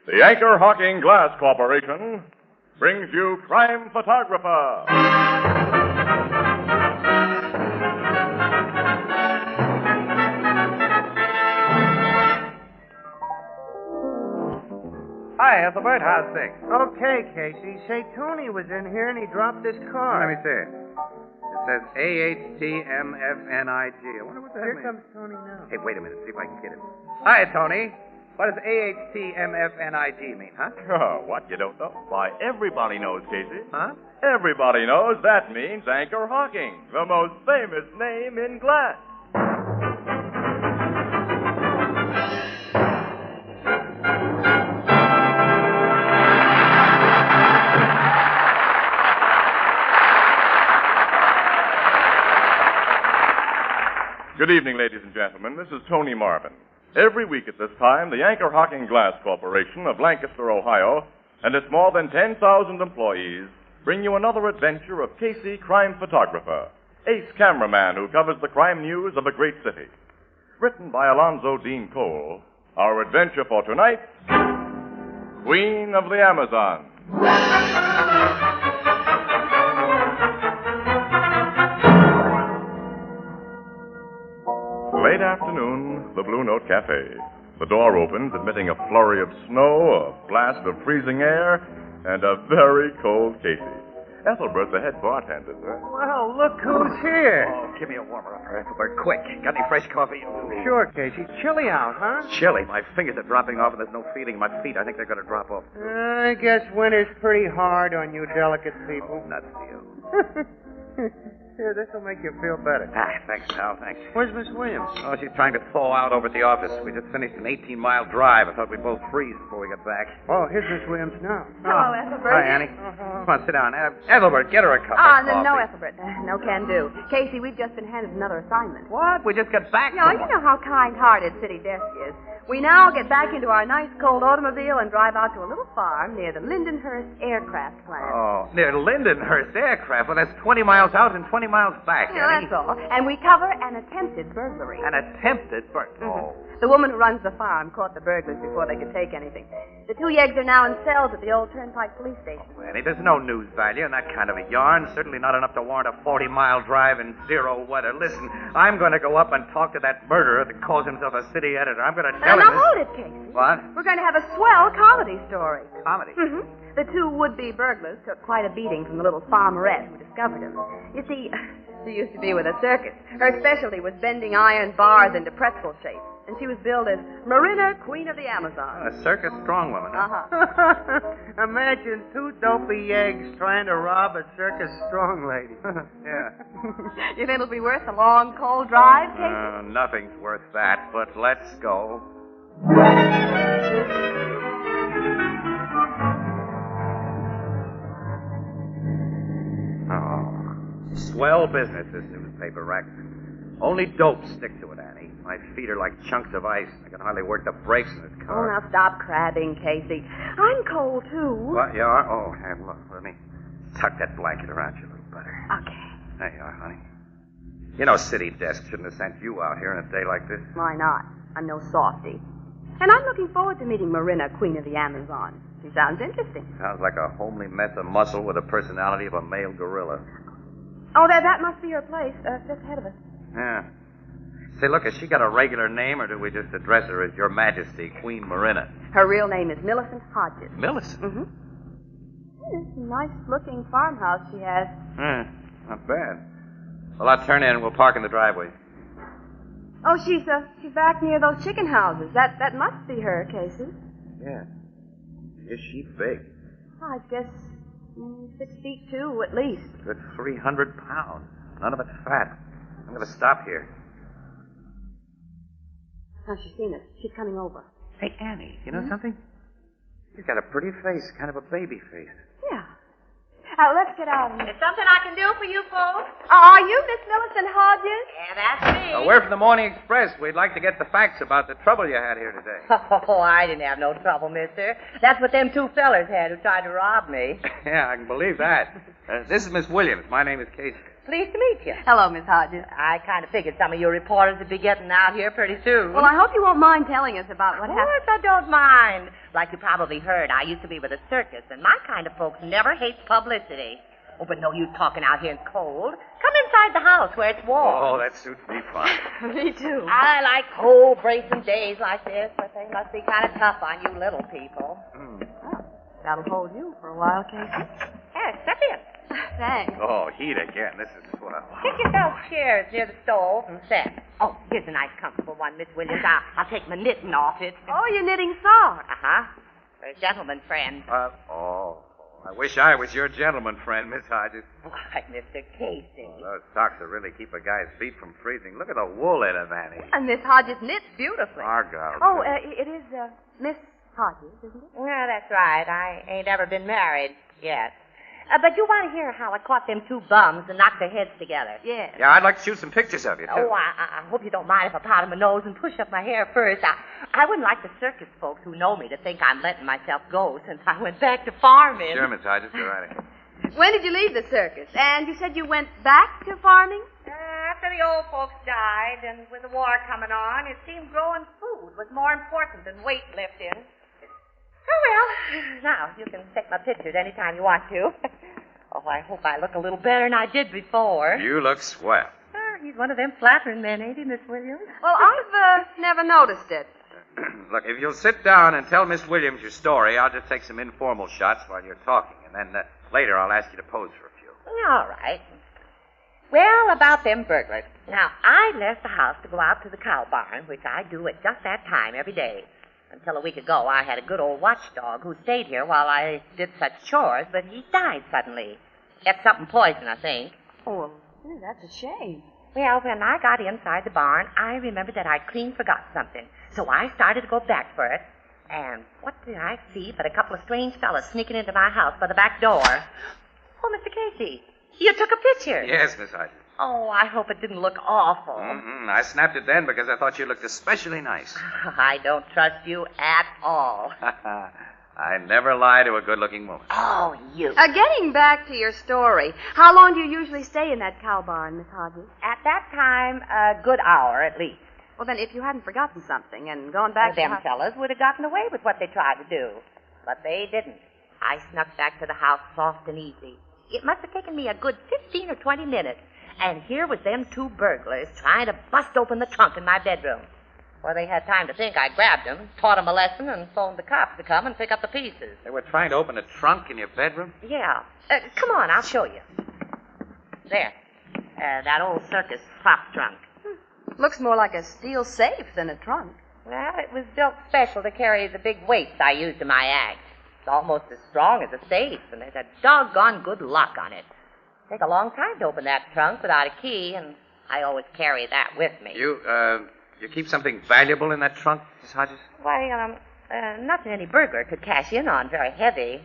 The Anchor Hawking Glass Corporation brings you Crime Photographer. Hi, Ethelbert. How's things? Okay, Casey. Say, Tony was in here and he dropped his card. Let me see it. It says AHTMFNIG. I wonder what that Here means. comes Tony now. Hey, wait a minute. See if I can get it. Hi, Tony. What does AHTMFNIG mean, huh? Oh, what, you don't know? Why, everybody knows, Casey. Huh? Everybody knows that means Anchor Hawking, the most famous name in glass. Good evening, ladies and gentlemen. This is Tony Marvin. Every week at this time, the Anchor Hawking Glass Corporation of Lancaster, Ohio, and its more than 10,000 employees bring you another adventure of Casey, crime photographer, ace cameraman who covers the crime news of a great city. Written by Alonzo Dean Cole, our adventure for tonight, Queen of the Amazon. Late afternoon, the Blue Note Cafe. The door opens, admitting a flurry of snow, a blast of freezing air, and a very cold Casey. Ethelbert, the head bartender, sir. Well, look who's here. Oh, give me a warmer up, Ethelbert, quick. Got any fresh coffee? Sure, Casey. Chilly out, huh? Chilly. My fingers are dropping off, and there's no feeling in my feet. I think they're going to drop off. I guess winter's pretty hard on you delicate people. Nuts to you. Here, this'll make you feel better. Thanks, Hal, thanks. Where's Miss Williams? Oh, she's trying to thaw out over at the office. We just finished an 18-mile drive. I thought we'd both freeze before we got back. Oh, here's Miss Williams now. Hello, Ethelbert. Hi, Annie. Come on, sit down. Ethelbert, get her a cup of coffee. No, Ethelbert. No can do. Casey, we've just been handed another assignment. What? We just got back No, from you one. know how kind-hearted City Desk is. We now get back into our nice cold automobile and drive out to a little farm near the Lindenhurst Aircraft Plant. Oh, near Lindenhurst Aircraft. Well, that's 20 miles out and 20 miles back, Yeah, Annie. that's all. And we cover an attempted burglary. An attempted burglary. Oh. The woman who runs the farm caught the burglars before they could take anything. The two yeggs are now in cells at the old Turnpike police station. Annie, there's no news value in that kind of a yarn. Certainly not enough to warrant a 40-mile drive in zero weather. Listen, I'm going to go up and talk to that murderer that calls himself a city editor. I'm going to tell him Now, this. hold it, Casey. What? We're going to have a swell comedy story. Comedy? Mm-hmm. The two would-be burglars took quite a beating from the little farmerette who discovered them. You see, she used to be with a circus. Her specialty was bending iron bars into pretzel shape. And she was billed as Marina, Queen of the Amazon. A circus strong woman. Uh-huh. Imagine two dopey eggs trying to rob a circus strong lady. Yeah. You think it'll be worth a long, cold drive, Casey? Nothing's worth that, but let's go. Oh, swell business, this newspaper rack. Only dope stick to it, Annie. My feet are like chunks of ice. I can hardly work the brakes in this Oh, car. now stop crabbing, Casey. I'm cold, too. What, you are? Oh, hey, look, let me tuck that blanket around you a little better. Okay. There you are, honey. You know, City Desk shouldn't have sent you out here on a day like this. Why not? I'm no softy. And I'm looking forward to meeting Marina, Queen of the Amazon. She sounds interesting. Sounds like a homely mess of muscle with the personality of a male gorilla. Oh, that must be her place, just ahead of us. Yeah. Say, look, has she got a regular name, or do we just address her as Your Majesty, Queen Marina? Her real name is Millicent Hodges. Millicent? Mm-hmm. It's a nice-looking farmhouse she has. Not bad. Well, I'll turn in and we'll park in the driveway. Oh, she's back near those chicken houses. That must be her, Casey. Yeah. Is she big? I guess 6 feet 2 at least. Good 300 pounds. None of it's fat. I'm going to stop here. Now she's seen us. She's coming over. Hey, Annie, you know something? You've got a pretty face, kind of a baby face. Yeah. Let's get out. There's something I can do for you folks? Are you Miss Millicent Hodges? Yeah, that's me. We're from the Morning Express. We'd like to get the facts about the trouble you had here today. Oh, I didn't have no trouble, mister. That's what them two fellers had who tried to rob me. Yeah, I can believe that. This is Miss Williams. My name is Casey. Pleased to meet you. Hello, Miss Hodges. I kind of figured some of your reporters would be getting out here pretty soon. Well, I hope you won't mind telling us about what Of happened. course I don't mind. Like you probably heard, I used to be with a circus, and my kind of folks never hates publicity. Oh, but no use talking out here in cold. Come inside the house where it's warm. Oh, that suits me fine. Me too. I like cold, bracing days like this, but they must be kind of tough on you little people. Oh, that'll hold you for a while, Casey. Here, step in. Thanks. Oh, heat again. This is swell. Get yourself chairs near the stove and sit. Oh, here's a nice, comfortable one, Miss Williams. I'll take my knitting off it. Oh, you're knitting socks. Uh-huh. For a gentleman friend. I wish I was your gentleman friend, Miss Hodges. Why, Mr. Casey. Those socks will really keep a guy's feet from freezing. Look at the wool in them, Annie. And Miss Hodges knits beautifully. Argyle. Oh, it is Miss Hodges, isn't it? Well, that's right. I ain't ever been married yet. But you want to hear how I caught them two bums and knocked their heads together? Yes. Yeah, I'd like to shoot some pictures of you, too. Oh, I hope you don't mind if I powder my nose and push up my hair first. I wouldn't like the circus folks who know me to think I'm letting myself go since I went back to farming. Sure, Miss Hodges. Go right ahead. When did you leave the circus? And you said you went back to farming? After the old folks died and with the war coming on, it seemed growing food was more important than weightlifting. Oh, well, now you can take my pictures anytime you want to. Oh, I hope I look a little better than I did before. You look swell. He's one of them flattering men, ain't he, Miss Williams? Well, I've never noticed it. Look, if you'll sit down and tell Miss Williams your story, I'll just take some informal shots while you're talking, and then later I'll ask you to pose for a few. All right. Well, about them burglars. Now, I left the house to go out to the cow barn, which I do at just that time every day. Until a week ago, I had a good old watchdog who stayed here while I did such chores, but he died suddenly. Got something poison, I think. Oh, well, that's a shame. Well, when I got inside the barn, I remembered that I clean forgot something. So I started to go back for it. And what did I see but a couple of strange fellas sneaking into my house by the back door? Oh, Mr. Casey, you took a picture. Yes, Miss Hodges. Oh, I hope it didn't look awful. Mm-hmm. I snapped it then because I thought you looked especially nice. I don't trust you at all. I never lie to a good-looking woman. Oh, you. Getting back to your story, how long do you usually stay in that cow barn, Miss Hodges? At that time, a good hour at least. Well, then, if you hadn't forgotten something and gone back Them to... fellas would have gotten away with what they tried to do. But they didn't. I snuck back to the house soft and easy. It must have taken me a good 15 or 20 minutes. And here was them two burglars trying to bust open the trunk in my bedroom. Before they had time to think, I grabbed them, taught them a lesson, and phoned the cops to come and pick up the pieces. They were trying to open a trunk in your bedroom? Yeah. Come on, I'll show you. There. That old circus prop trunk. Looks more like a steel safe than a trunk. Well, it was built special to carry the big weights I used in my act. It's almost as strong as a safe, and there's a doggone good lock on it. Take a long time to open that trunk without a key, and I always carry that with me. You keep something valuable in that trunk, Miss Hodges? Why, nothing any burglar could cash in on, very heavy.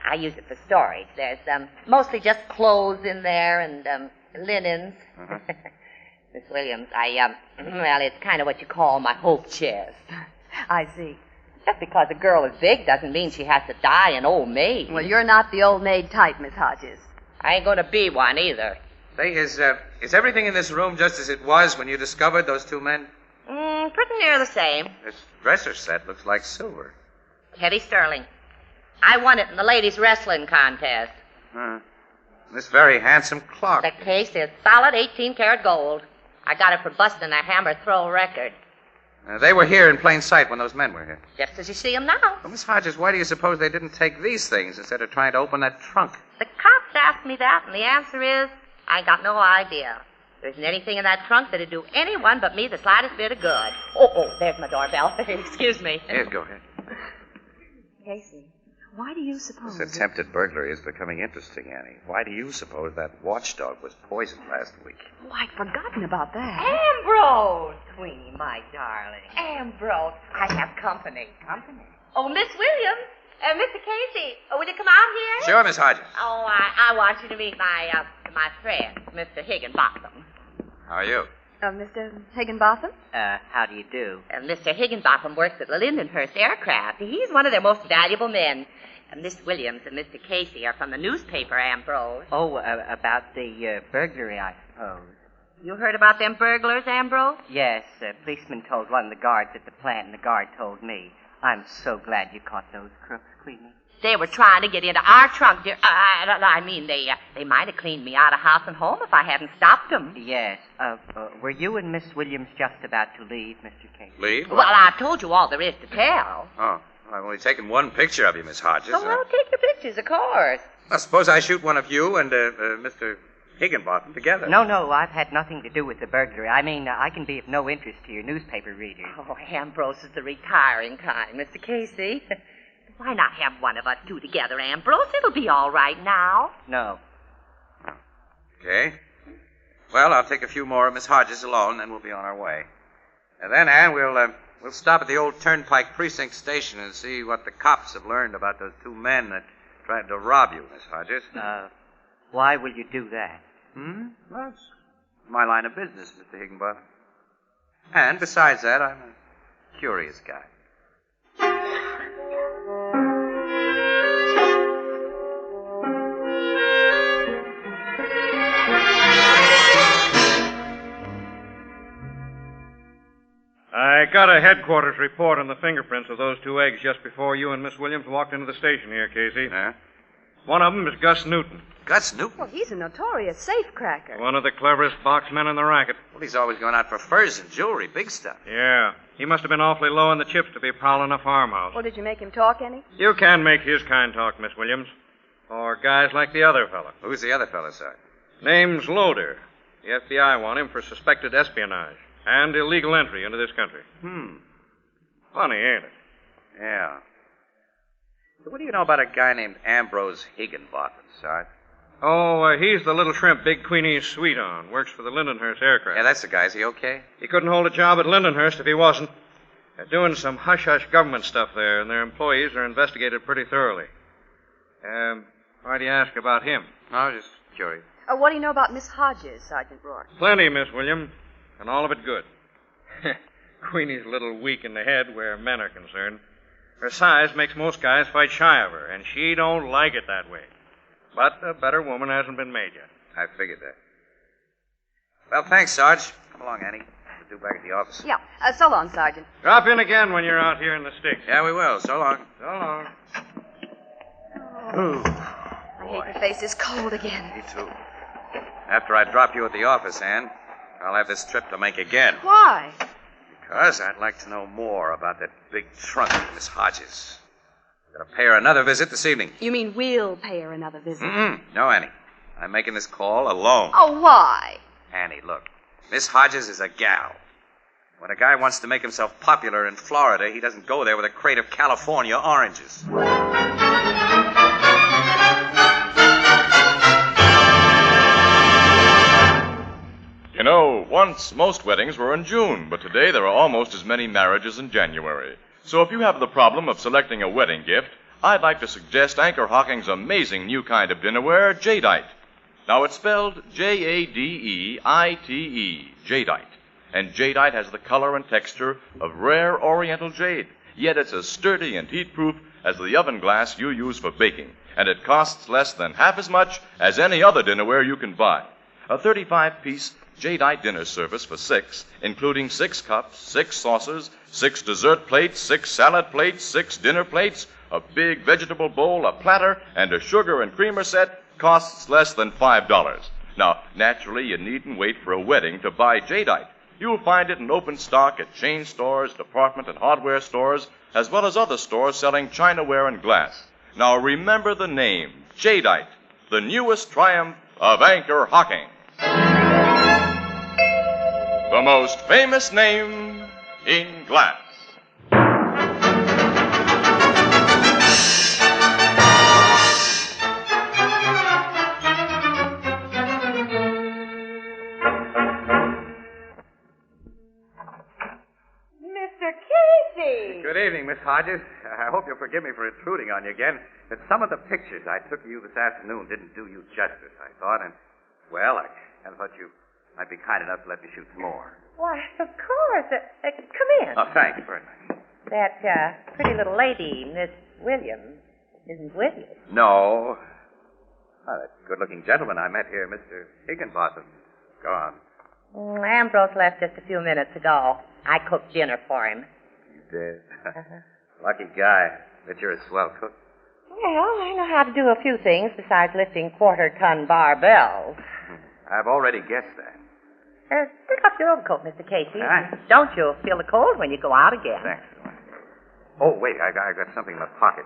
I use it for storage. There's mostly just clothes in there and linens. Miss Williams, well, it's kind of what you call my hope chest. I see. Just because a girl is big doesn't mean she has to die an old maid. Well, you're not the old maid type, Miss Hodges. I ain't going to be one either. Say, is everything in this room just as it was when you discovered those two men? Pretty near the same. This dresser set looks like silver. Teddy Sterling. I won it in the ladies' wrestling contest. This very handsome clock. The case is solid 18-karat gold. I got it for busting a hammer throw record. They were here in plain sight when those men were here. Just as you see them now. Well, Miss Hodges, why do you suppose they didn't take these things instead of trying to open that trunk? The cops asked me that, and the answer is, I ain't got no idea. There isn't anything in that trunk that'd do anyone but me the slightest bit of good. Oh, there's my doorbell. Excuse me. Yes, go ahead. Casey, why do you suppose... This attempted burglary is becoming interesting, Annie. Why do you suppose that watchdog was poisoned last week? Oh, I'd forgotten about that. Ambrose, Queenie, my darling. Ambrose, I have company. Company? Oh, Miss Williams. Mr. Casey, will you come out here? Sure, Miss Hodges. Oh, I want you to meet my friend, Mr. Higginbotham. How are you? Mr. Higginbotham? How do you do? Mr. Higginbotham works at the Lindenhurst Aircraft. He's one of their most valuable men. Miss Williams and Mr. Casey are from the newspaper, Ambrose. Oh, about the burglary, I suppose. You heard about them burglars, Ambrose? Yes, policeman told one of the guards at the plant, and the guard told me. I'm so glad you caught those crooks, Queenie. They were trying to get into our trunk, dear. They might have cleaned me out of house and home if I hadn't stopped them. Yes. Were you and Miss Williams just about to leave, Mr. Casey? Leave? Well, I've told you all there is to tell. Oh, I've only taken one picture of you, Miss Hodges. Oh, well, take your pictures, of course. I suppose I shoot one of you and Mr. Higginbottom together. No, I've had nothing to do with the burglary. I mean, I can be of no interest to your newspaper readers. Oh, Ambrose is the retiring kind, Mr. Casey. Why not have one of us two together, Ambrose? It'll be all right now. No. Okay. Well, I'll take a few more of Miss Hodges alone, and then we'll be on our way. And then, Ann, we'll stop at the old Turnpike Precinct Station and see what the cops have learned about those two men that tried to rob you, Miss Hodges. Why will you do that? Well, it's my line of business, Mr. Higginbottom. And besides that, I'm a curious guy. I got a headquarters report on the fingerprints of those two eggs just before you and Miss Williams walked into the station here, Casey. Yeah? One of them is Gus Newton, Gus Newton? Well, he's a notorious safecracker. one of the cleverest boxmen in the racket. Well, he's always going out for furs and jewelry, big stuff. Yeah, he must have been awfully low on the chips to be prowling a farmhouse. Well, did you make him talk any? You can make his kind talk, Miss Williams. Or guys like the other fella. Who's the other fellow, sir? Name's Loader. The FBI want him for suspected espionage and illegal entry into this country. Funny, ain't it? Yeah. So what do you know about a guy named Ambrose Higginbottom, Sarge? Oh, he's the little shrimp Big Queenie's sweet on. Works for the Lindenhurst aircraft. Yeah, that's the guy. Is he okay? He couldn't hold a job at Lindenhurst if he wasn't. They're doing some hush-hush government stuff there, and their employees are investigated pretty thoroughly. Why do you ask about him? I was just curious. What do you know about Miss Hodges, Sergeant Rourke? Plenty, Miss Williams, and all of it good. Queenie's a little weak in the head where men are concerned. Her size makes most guys fight shy of her, and she don't like it that way. But a better woman hasn't been made yet. I figured that. Well, thanks, Sarge. Come along, Annie. We'll do back at the office. Yeah. So long, Sergeant. Drop in again when you're out here in the sticks. Yeah, we will. So long. So long. I hate to face this cold again. Me too. After I drop you at the office, Ann, I'll have this trip to make again. Why? Because I'd like to know more about that big trunk of Miss Hodges. I'm going to pay her another visit this evening. You mean we'll pay her another visit? No, Annie. I'm making this call alone. Oh, why? Annie, look. Miss Hodges is a gal. When a guy wants to make himself popular in Florida, he doesn't go there with a crate of California oranges. You know, once most weddings were in June, but today there are almost as many marriages in January. So if you have the problem of selecting a wedding gift, I'd like to suggest Anchor Hocking's amazing new kind of dinnerware, Jadeite. Now, it's spelled Jadeite, Jadeite. And Jadeite has the color and texture of rare oriental jade, yet it's as sturdy and heat-proof as the oven glass you use for baking, and it costs less than half as much as any other dinnerware you can buy. A 35-piece Jadeite dinner service for 6, including 6 cups, 6 saucers, 6 dessert plates, 6 salad plates, 6 dinner plates, a big vegetable bowl, a platter, and a sugar and creamer set, costs less than $5. Now, naturally, you needn't wait for a wedding to buy Jadeite. You'll find it in open stock at chain stores, department and hardware stores, as well as other stores selling chinaware and glass. Now, remember the name, Jadeite, the newest triumph of Anchor Hocking. The most famous name in glass. Mr. Casey! Good evening, Miss Hodges. I hope you'll forgive me for intruding on you again, but some of the pictures I took of you this afternoon didn't do you justice, I thought, and, well, I thought you might be kind enough to let me shoot some more. Why, of course. Come in. Oh, thanks very much. That pretty little lady, Miss Williams, isn't with you. No. Oh, that good-looking gentleman I met here, Mr. Higginbotham. Gone. Ambrose left just a few minutes ago. I cooked dinner for him. He's dead. Lucky guy. Bet you're a swell cook. Well, I know how to do a few things besides lifting quarter-ton barbells. I've already guessed that. Pick up your overcoat, Mr. Casey. Aye. Don't you feel the cold when you go out again? Thanks. Oh, wait, I got something in my pocket.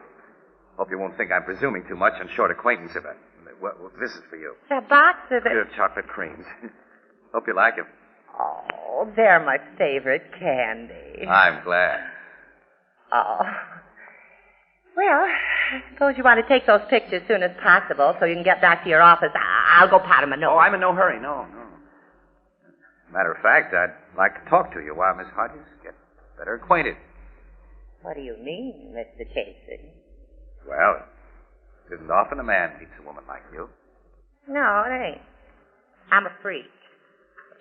Hope you won't think I'm presuming too much on short acquaintance of it. Well, this is for you. A box of it. Good chocolate creams. Hope you like them. Oh, they're my favorite candy. I'm glad. Oh. Well, I suppose you want to take those pictures as soon as possible so you can get back to your office. I'll go pat him a note. Oh, I'm in no hurry. No. Matter of fact, I'd like to talk to you while Miss Hodges gets better acquainted. What do you mean, Mr. Casey? Well, it isn't often a man meets a woman like you. No, it ain't. I'm a freak.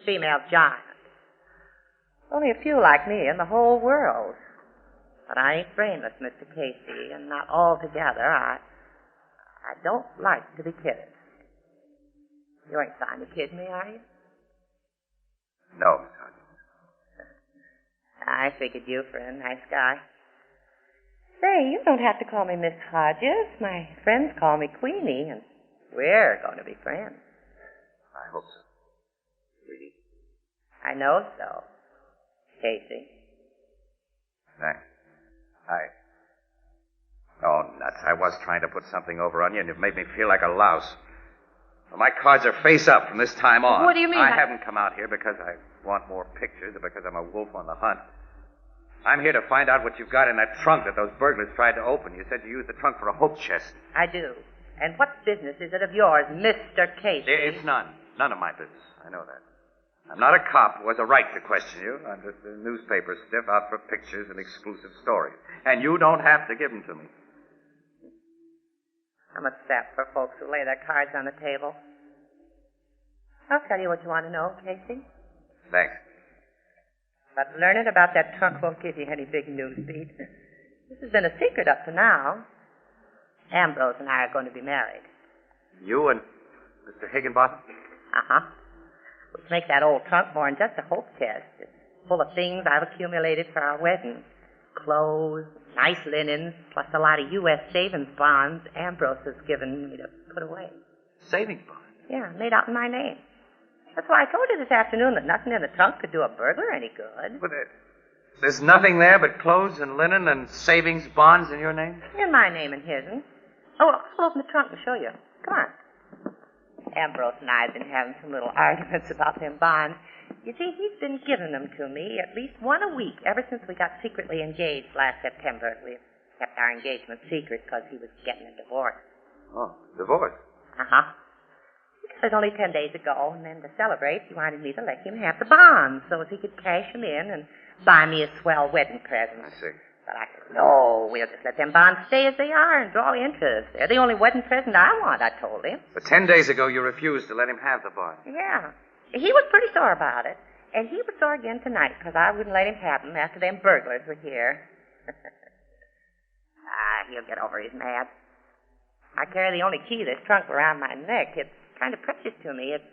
A female giant. Only a few like me in the whole world. But I ain't brainless, Mr. Casey, and not altogether. I don't like to be kidded. You ain't trying to kid me, are you? No, Miss Hodges. I figured you for a nice guy. Say, you don't have to call me Miss Hodges. My friends call me Queenie, and we're going to be friends. I hope so. Really? I know so, Casey. Thanks. Oh, nuts. I was trying to put something over on you, and it made me feel like a louse. Well, my cards are face up from this time on. What do you mean? I haven't come out here because I want more pictures or because I'm a wolf on the hunt. I'm here to find out what you've got in that trunk that those burglars tried to open. You said you used the trunk for a hope chest. I do. And what business is it of yours, Mr. Casey? It's none. None of my business. I know that. I'm not a cop who has a right to question you. I'm just a newspaper stiff out for pictures and exclusive stories. And you don't have to give them to me. I'm a sap for folks who lay their cards on the table. I'll tell you what you want to know, Casey. Thanks. But learning about that trunk won't give you any big news beat. This has been a secret up to now. Ambrose and I are going to be married. You and Mr. Higginbotham? Uh-huh. Which makes that old trunk more than just a hope chest. It's full of things I've accumulated for our wedding. Clothes, nice linens, plus a lot of U.S. savings bonds Ambrose has given me to put away. Savings bonds? Yeah, made out in my name. That's why I told you this afternoon that nothing in the trunk could do a burglar any good. But there's nothing there but clothes and linen and savings bonds in your name? In my name and his. Oh, I'll open the trunk and show you. Come on. Ambrose and I have been having some little arguments about them bonds. You see, he's been giving them to me at least one a week ever since we got secretly engaged last September. We kept our engagement secret because he was getting a divorce. Oh, divorce? Uh-huh. He got it only 10 days ago, and then to celebrate, he wanted me to let him have the bonds so as he could cash them in and buy me a swell wedding present. I see. But I said, no, we'll just let them bonds stay as they are and draw interest. They're the only wedding present I want, I told him. But 10 days ago, you refused to let him have the bonds. Yeah. He was pretty sore about it. And he was sore again tonight because I wouldn't let him have them after them burglars were here. He'll get over his mad. I carry the only key to this trunk around my neck. It's kind of precious to me. It's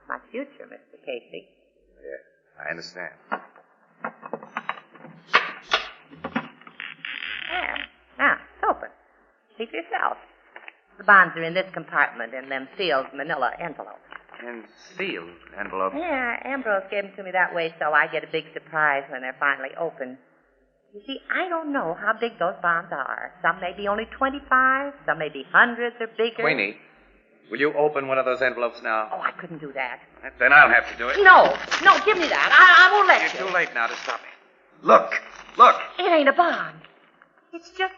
my future, Mr. Casey. Yeah, I understand. Yeah. Now, it's open. See for yourself. The bonds are in this compartment in them sealed manila envelopes. And sealed envelopes? Yeah, Ambrose gave them to me that way so I get a big surprise when they're finally open. You see, I don't know how big those bonds are. Some may be only 25, some may be hundreds or bigger. Queenie, will you open one of those envelopes now? Oh, I couldn't do that. Then I'll have to do it. No, give me that. I won't let you. You're too late now to stop me. Look! It ain't a bond. It's just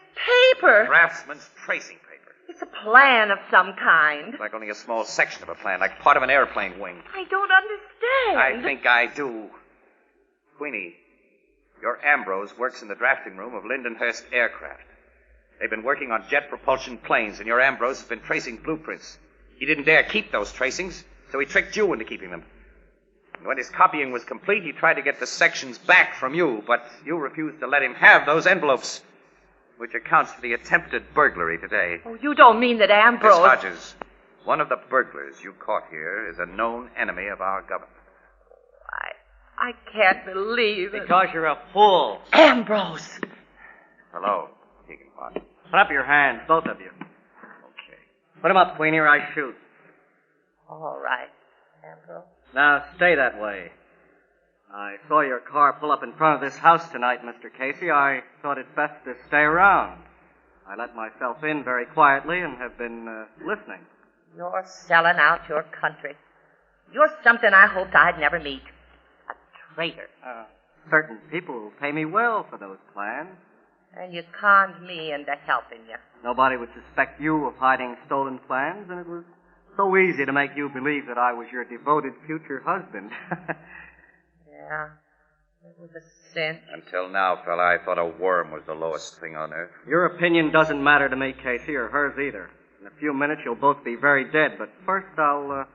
paper. Draftsman's tracing paper. It's a plan of some kind. Like only a small section of a plan, like part of an airplane wing. I don't understand. I think I do. Queenie, your Ambrose works in the drafting room of Lindenhurst Aircraft. They've been working on jet propulsion planes, and your Ambrose has been tracing blueprints. He didn't dare keep those tracings, so he tricked you into keeping them. And when his copying was complete, he tried to get the sections back from you, but you refused to let him have those envelopes. which accounts for the attempted burglary today. Oh, you don't mean that Miss Ambrose... Hodges, one of the burglars you caught here is a known enemy of our government. I can't believe it. Because you're a fool. Ambrose! Hello, Higginbottom. Put up your hands, both of you. Okay. Put 'em up, Queenie, or I shoot. All right, Ambrose. Now, stay that way. I saw your car pull up in front of this house tonight, Mr. Casey. I thought it best to stay around. I let myself in very quietly and have been listening. You're selling out your country. You're something I hoped I'd never meet. A traitor. Certain people will pay me well for those plans. And you conned me into helping you. Nobody would suspect you of hiding stolen plans, and it was so easy to make you believe that I was your devoted future husband. Yeah, it was a sin. Until now, fella, I thought a worm was the lowest thing on earth. Your opinion doesn't matter to me, Casey, or hers either. In a few minutes, you'll both be very dead, but first I'll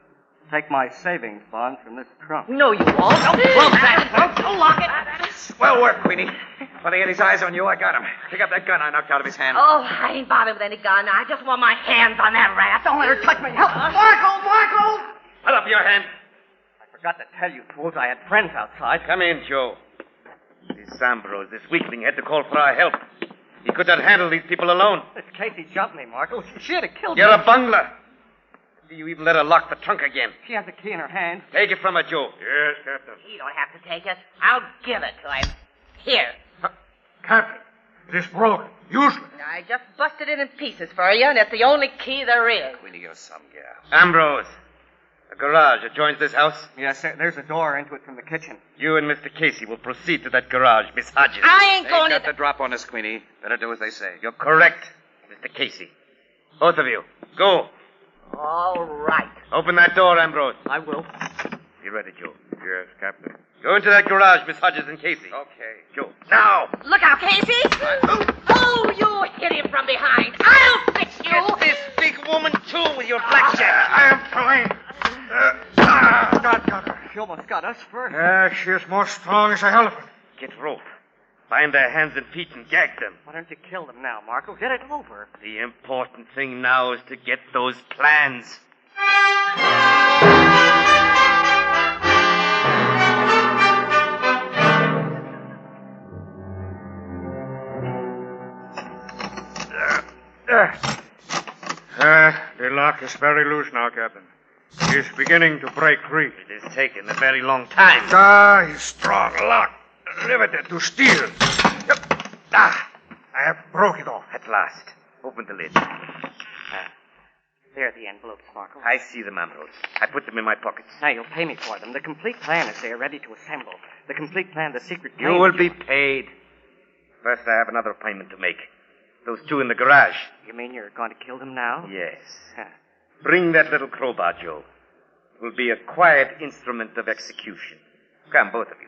take my savings bonds from this trunk. No, you won't. Don't close that. Don't lock it. Swell work, Queenie. When he had his eyes on you, I got him. Pick up that gun I knocked out of his hand. Oh, I ain't bothered with any gun. I just want my hands on that rat. Don't let her touch me. Help. Marco! Put up your hand. I forgot to tell you, fools, I had friends outside. Come in, Joe. This Ambrose, this weakling, had to call for our help. He could not handle these people alone. This Casey jumped me, Marco. She had killed You're me. a bungler. You even let her lock the trunk again. She has the key in her hand. Take it from her, Joe. Yes, Captain. You don't have to take it. I'll give it to him. Here. Captain, it is broken. Useless. I just busted it in pieces for you, and it's the only key there is. Queenie, you're some gal. Ambrose, the garage adjoins this house. Yes, sir. There's a door into it from the kitchen. You and Mr. Casey will proceed to that garage, Miss Hodges. I ain't They going got to... the drop on us, Queenie. Better do as they say. You're correct, Mr. Casey. Both of you, go. All right. Open that door, Ambrose. I will. You ready, Joe? Yes, Captain. Go into that garage, Miss Hodges and Casey. Okay. Joe, now! Look out, Casey! Oh, you hit him from behind. I'll fix you! Get this big woman, too, with your blackjack. I am trying. Got her. She almost got us first. She is more strong as a elephant. Get rope. Bind their hands and feet and gag them. Why don't you kill them now, Marco? Get it over. The important thing now is to get those plans. The lock is very loose now, Captain. It's beginning to break free. It has taken a very long time. His strong lock. Riveted to steel. I have broke it off. At last. Open the lid. There are the envelopes, Marco. I see them, Ambrose. I put them in my pockets. Now, you'll pay me for them. The complete plan is there, ready to assemble. The complete plan, the secret You plan... will be paid. First, I have another appointment to make. Those two in the garage. You mean you're going to kill them now? Yes. Huh. Bring that little crowbar, Joe. It will be a quiet instrument of execution. Come, both of you.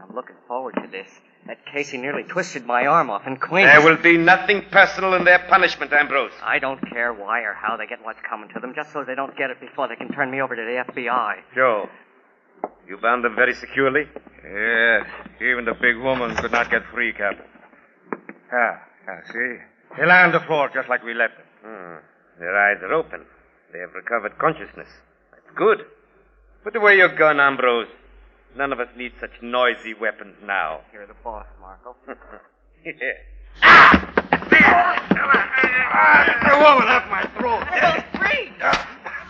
I'm looking forward to this. That Casey nearly twisted my arm off, and Queen... There will be nothing personal in their punishment, Ambrose. I don't care why or how they get what's coming to them, just so they don't get it before they can turn me over to the FBI. Joe, you bound them very securely? Yes. Even the big woman could not get free, Captain. See? They lie on the floor just like we left them. Their eyes are open. They have recovered consciousness. That's good. Put away your gun, Ambrose. None of us need such noisy weapons now. You're the boss, Marco. The woman off my throat.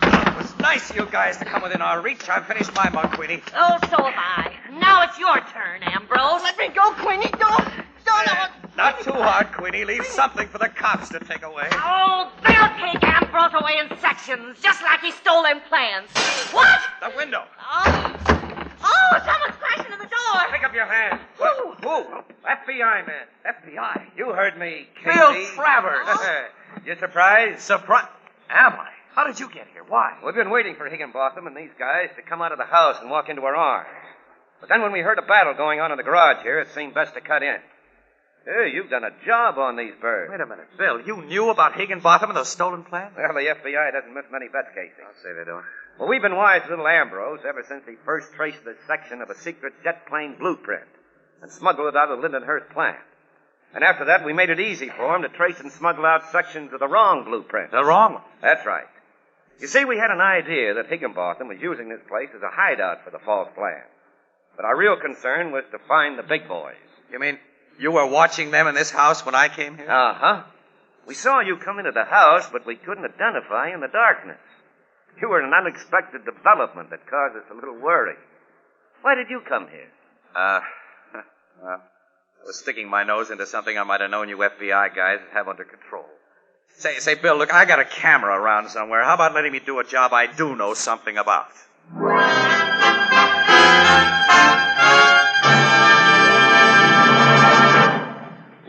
It was nice of you guys to come within our reach. I've finished my mug, Queenie. Oh, so have I. Now it's your turn, Ambrose. Let me go, Queenie. Don't. Not too hard, Queenie. Leave something for the cops to take away. Oh, they'll take Ambrose away in sections, just like he stole them plans. What? The window. Oh, someone's crashing in the door. Pick up your hand. Who? FBI man. FBI. You heard me, Casey. Bill Travers. You surprised? Surprised? Am I? How did you get here? Why? We've been waiting for Higginbotham and these guys to come out of the house and walk into our arms. But then when we heard a battle going on in the garage here, it seemed best to cut in. Hey, you've done a job on these birds. Wait a minute, Bill. You knew about Higginbotham and those stolen plans? Well, the FBI doesn't miss many bets, Casey. I'll say they don't. Well, we've been wise to little Ambrose ever since he first traced the section of a secret jet plane blueprint and smuggled it out of Lindenhurst plant. And after that, we made it easy for him to trace and smuggle out sections of the wrong blueprint. The wrong one? That's right. You see, we had an idea that Higginbotham was using this place as a hideout for the false plan. But our real concern was to find the big boys. You mean you were watching them in this house when I came here? Uh-huh. We saw you come into the house, but we couldn't identify you in the darkness. You were an unexpected development that caused us a little worry. Why did you come here? Well, I was sticking my nose into something I might have known you FBI guys would have under control. Say, Bill, look, I got a camera around somewhere. How about letting me do a job I do know something about?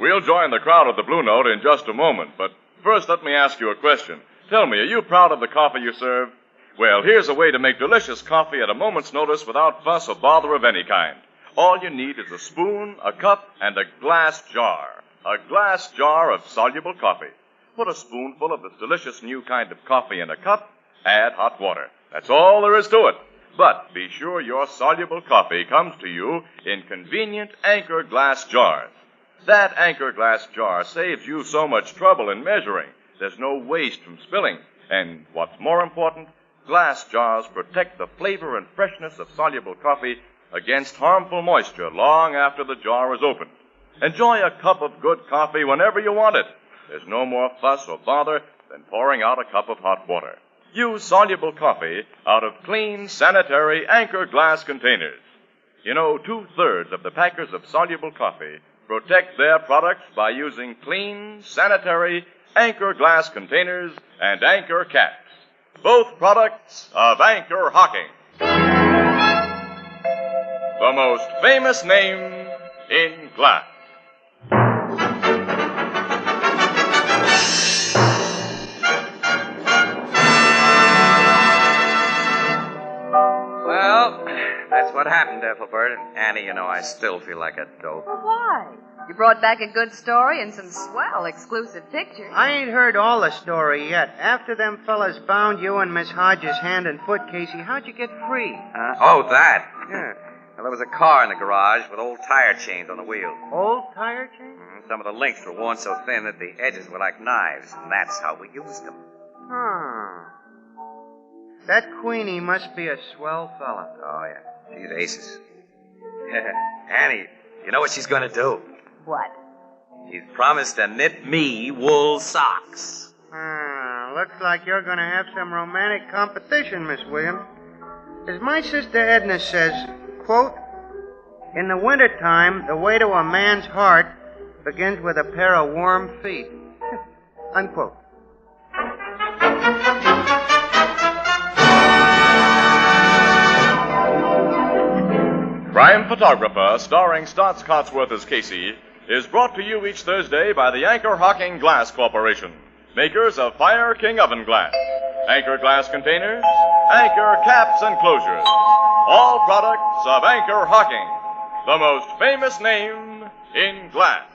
We'll join the crowd at the Blue Note in just a moment, but first let me ask you a question. Tell me, are you proud of the coffee you serve? Well, here's a way to make delicious coffee at a moment's notice without fuss or bother of any kind. All you need is a spoon, a cup, and a glass jar. A glass jar of soluble coffee. Put a spoonful of this delicious new kind of coffee in a cup, add hot water. That's all there is to it. But be sure your soluble coffee comes to you in convenient Anchor glass jars. That Anchor glass jar saves you so much trouble in measuring. There's no waste from spilling. And what's more important, glass jars protect the flavor and freshness of soluble coffee against harmful moisture long after the jar is opened. Enjoy a cup of good coffee whenever you want it. There's no more fuss or bother than pouring out a cup of hot water. Use soluble coffee out of clean, sanitary Anchor glass containers. You know, 2/3 of the packers of soluble coffee protect their products by using clean, sanitary Anchor glass containers and Anchor caps. Both products of Anchor Hocking. The most famous name in glass. Well, that's what happened, Ethelbert. And Annie, you know, I still feel like a dope. Well, why? You brought back a good story and some swell exclusive pictures. I ain't heard all the story yet. After them fellas bound you and Miss Hodges hand and foot, Casey, how'd you get free? Oh, that? Yeah. Well, there was a car in the garage with old tire chains on the wheels. Old tire chain? Some of the links were worn so thin that the edges were like knives, and that's how we used them. Huh. That Queenie must be a swell fella. Oh, yeah. She's aces. Annie, you know what she's going to do? What? She's promised to knit me wool socks. Looks like you're going to have some romantic competition, Miss Williams. As my sister Edna says, quote, in the wintertime, the way to a man's heart begins with a pair of warm feet. Unquote. Crime Photographer, starring Stotts Cotsworth as Casey, is brought to you each Thursday by the Anchor Hocking Glass Corporation, makers of Fire King Oven Glass, Anchor Glass Containers, Anchor Caps and Closures, all products of Anchor Hocking, the most famous name in glass.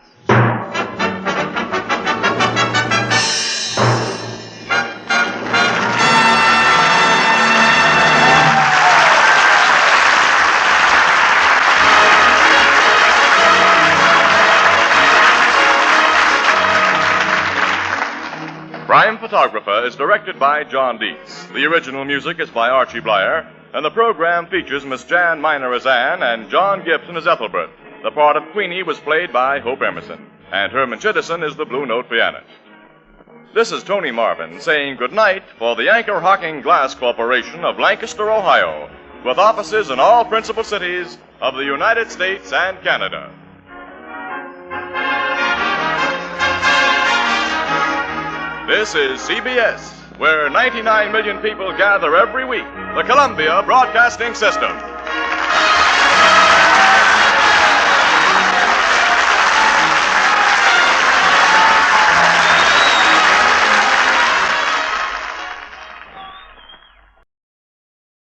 Crime Photographer is directed by John Dietz. The original music is by Archie Blyer, and the program features Miss Jan Miner as Anne and John Gibson as Ethelbert. The part of Queenie was played by Hope Emerson, and Herman Chittison is the Blue Note pianist. This is Tony Marvin saying goodnight for the Anchor Hocking Glass Corporation of Lancaster, Ohio, with offices in all principal cities of the United States and Canada. This is CBS, where 99 million people gather every week, the Columbia Broadcasting System.